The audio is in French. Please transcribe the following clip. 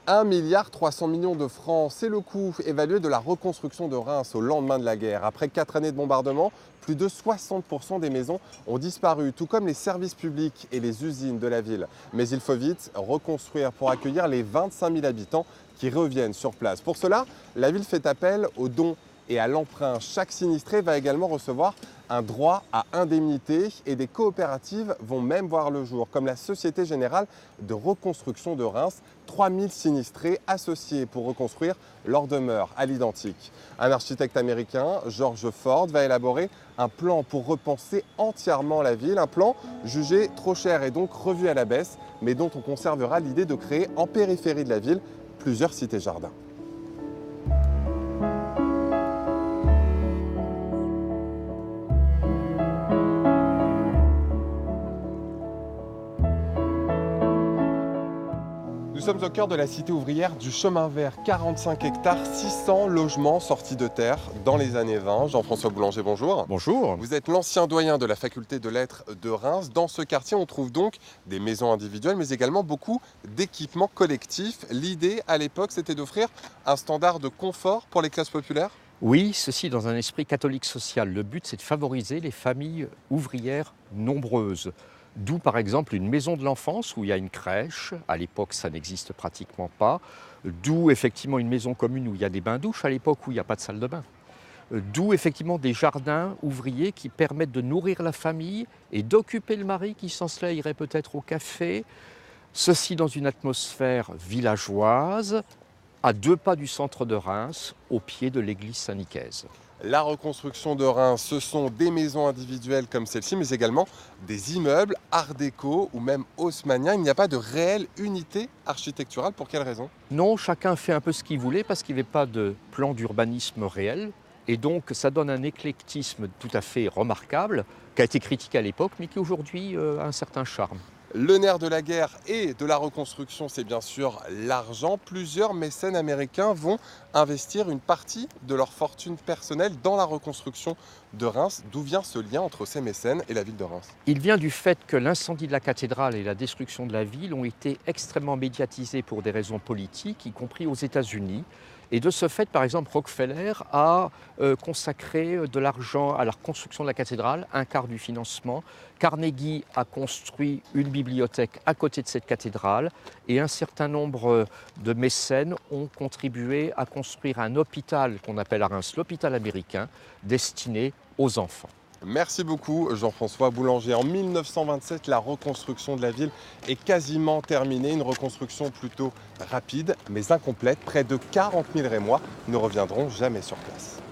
1,3 milliard de francs, c'est le coût évalué de la reconstruction de Reims au lendemain de la guerre. Après 4 années de bombardement, plus de 60% des maisons ont disparu, tout comme les services publics et les usines de la ville. Mais il faut vite reconstruire pour accueillir les 25 000 habitants qui reviennent sur place. Pour cela, la ville fait appel aux dons et à l'emprunt. Chaque sinistré va également recevoir un droit à indemnité et des coopératives vont même voir le jour, comme la Société Générale de Reconstruction de Reims. 3000 sinistrés associés pour reconstruire leur demeure à l'identique. Un architecte américain, George Ford, va élaborer un plan pour repenser entièrement la ville, un plan jugé trop cher et donc revu à la baisse, mais dont on conservera l'idée de créer en périphérie de la ville plusieurs cités-jardins. Nous sommes au cœur de la cité ouvrière du Chemin Vert, 45 hectares, 600 logements sortis de terre dans les années 20. Jean-François Boulanger, bonjour. Bonjour. Vous êtes l'ancien doyen de la faculté de lettres de Reims. Dans ce quartier, on trouve donc des maisons individuelles, mais également beaucoup d'équipements collectifs. L'idée, à l'époque, c'était d'offrir un standard de confort pour les classes populaires. Oui, ceci dans un esprit catholique social. Le but, c'est de favoriser les familles ouvrières nombreuses. D'où par exemple une maison de l'enfance où il y a une crèche. À l'époque, ça n'existe pratiquement pas. D'où effectivement une maison commune où il y a des bains-douches à l'époque où il n'y a pas de salle de bain. D'où effectivement des jardins ouvriers qui permettent de nourrir la famille et d'occuper le mari qui sans cela irait peut-être au café. Ceci dans une atmosphère villageoise, à 2 pas du centre de Reims, au pied de l'église Saint-Nicaise. La reconstruction de Reims, ce sont des maisons individuelles comme celle-ci, mais également des immeubles art déco ou même haussmannien. Il n'y a pas de réelle unité architecturale. Pour quelle raison? Non, chacun fait un peu ce qu'il voulait parce qu'il n'y avait pas de plan d'urbanisme réel. Et donc ça donne un éclectisme tout à fait remarquable, qui a été critiqué à l'époque, mais qui aujourd'hui a un certain charme. Le nerf de la guerre et de la reconstruction, c'est bien sûr l'argent. Plusieurs mécènes américains vont investir une partie de leur fortune personnelle dans la reconstruction de Reims. D'où vient ce lien entre ces mécènes et la ville de Reims? Il vient du fait que l'incendie de la cathédrale et la destruction de la ville ont été extrêmement médiatisés pour des raisons politiques, y compris aux États-Unis. Et de ce fait, par exemple, Rockefeller a consacré de l'argent à la reconstruction de la cathédrale, un quart du financement. Carnegie a construit une bibliothèque à côté de cette cathédrale et un certain nombre de mécènes ont contribué à construire un hôpital qu'on appelle à Reims l'hôpital américain, destiné aux enfants. Merci beaucoup Jean-François Boulanger. En 1927, la reconstruction de la ville est quasiment terminée. Une reconstruction plutôt rapide mais incomplète. Près de 40 000 Rémois ne reviendront jamais sur place.